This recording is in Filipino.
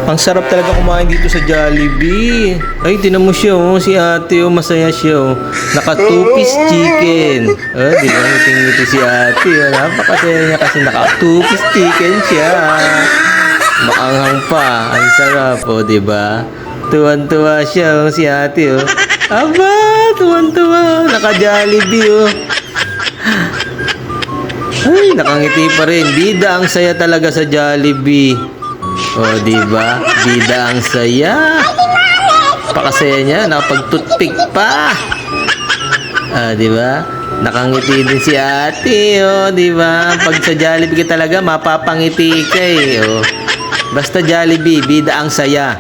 Ang sarap talaga kumain dito sa Jollibee. Ay, tinan mo siya, oh. Si ate, oh. Masaya siya, oh. Naka 2-piece chicken. Oh, di ba? Ngiting-ngiti si ate, oh. Napakasaya niya kasi naka 2-piece chicken siya. Maanghang pa. Ang sarap, oh, di ba? Tuwan-tuwa siya, oh. Si ate, oh. Aba, tuwan-tuwa. Naka Jollibee, oh. Ay, nakangiti pa rin. Bida ang saya talaga sa Jollibee. Oh, di ba? Bida ang saya. Pakasaya niya, nakapag-toothpick pa. Ah, di ba? Nakangiti din si ate, oh, di ba? Pag sa Jollibee ka talaga, mapapangiti ka eh, oh. Basta Jollibee, bida ang saya.